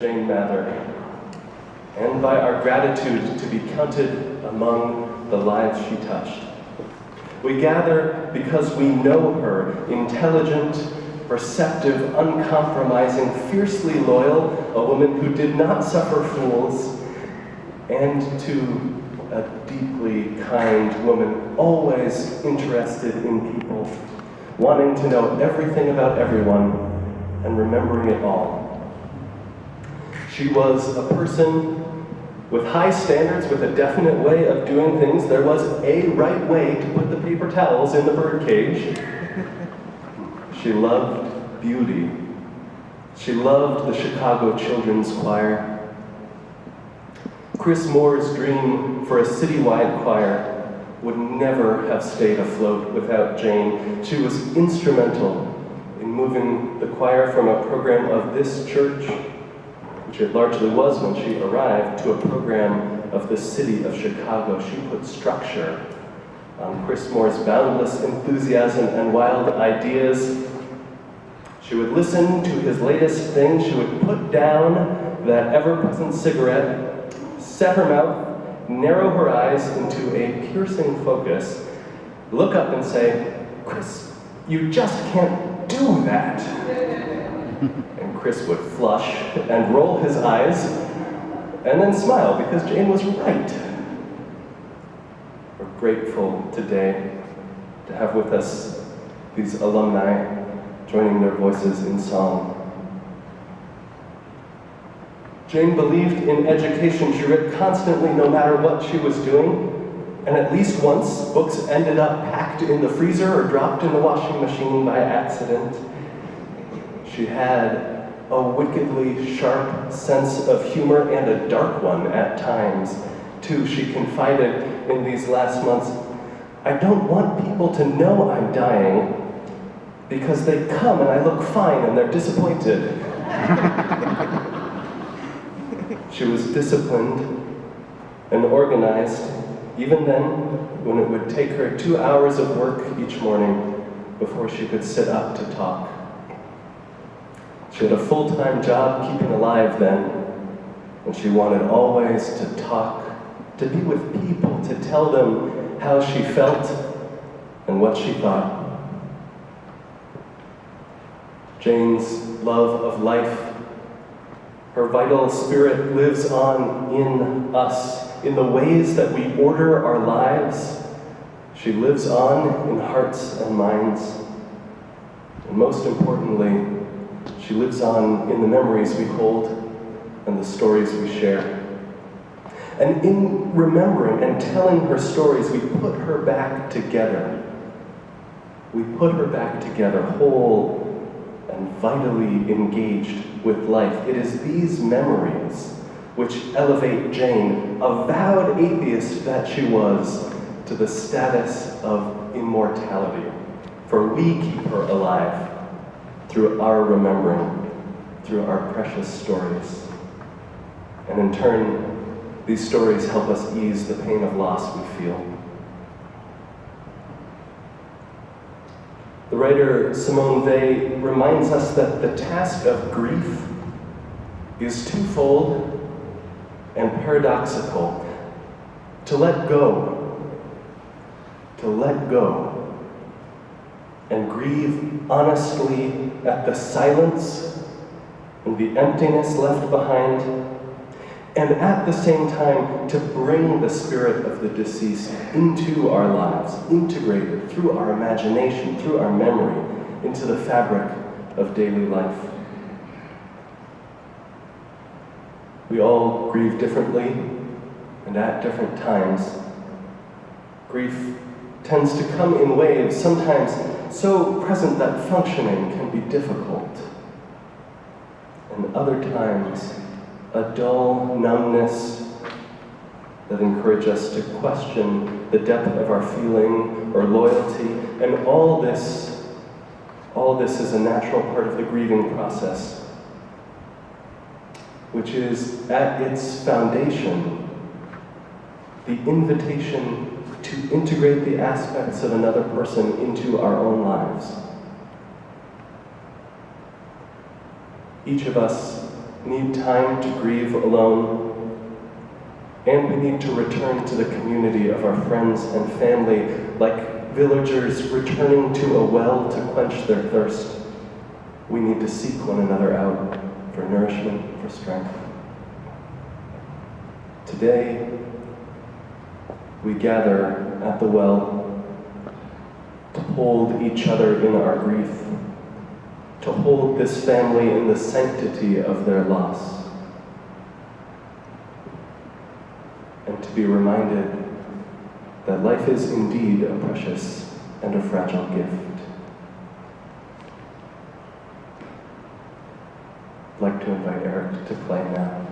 Jane Mather, and by our gratitude to be counted among the lives she touched. We gather because we know her, intelligent, perceptive, uncompromising, fiercely loyal, a woman who did not suffer fools, and to a deeply kind woman, always interested in people, wanting to know everything about everyone and remembering it all. She was a person with high standards, with a definite way of doing things. There was a right way to put the paper towels in the birdcage. She loved beauty. She loved the Chicago Children's Choir. Chris Moore's dream for a citywide choir would never have stayed afloat without Jane. She was instrumental in moving the choir from a program of this church, which it largely was when she arrived, to a program of the city of Chicago. She put structure on Chris Moore's boundless enthusiasm and wild ideas. She would listen to his latest thing. She would put down that ever-present cigarette, set her mouth, narrow her eyes into a piercing focus, look up and say, "Chris, you just can't do that." And Chris would flush and roll his eyes and then smile because Jane was right. We're grateful today to have with us these alumni joining their voices in song. Jane believed in education. She read constantly no matter what she was doing, and at least once books ended up packed in the freezer or dropped in the washing machine by accident. She had a wickedly sharp sense of humor and a dark one at times, too. She confided in these last months, "I don't want people to know I'm dying because they come and I look fine and they're disappointed." She was disciplined and organized, even then, when it would take her 2 hours of work each morning before she could sit up to talk. She had a full-time job keeping alive then, and she wanted always to talk, to be with people, to tell them how she felt and what she thought. Jane's love of life, her vital spirit lives on in us, in the ways that we order our lives. She lives on in hearts and minds. And most importantly, she lives on in the memories we hold and the stories we share. And in remembering and telling her stories, we put her back together. We put her back together, whole and vitally engaged with life. It is these memories which elevate Jane, a vowed atheist that she was, to the status of immortality. For we keep her alive through our remembering, through our precious stories. And in turn, these stories help us ease the pain of loss we feel. The writer Simone Weil reminds us that the task of grief is twofold and paradoxical. To let go and grieve honestly at the silence and the emptiness left behind, and at the same time to bring the spirit of the deceased into our lives, integrated through our imagination, through our memory, into the fabric of daily life. We all grieve differently and at different times. Grief tends to come in waves, sometimes so present that functioning can be difficult, and other times a dull numbness that encourages us to question the depth of our feeling or loyalty. And all this is a natural part of the grieving process, which is at its foundation the invitation to integrate the aspects of another person into our own lives. Each of us need time to grieve alone, and we need to return to the community of our friends and family like villagers returning to a well to quench their thirst. We need to seek one another out for nourishment, for strength. Today, we gather at the well to hold each other in our grief, to hold this family in the sanctity of their loss, and to be reminded that life is indeed a precious and a fragile gift. I'd like to invite Eric to play now.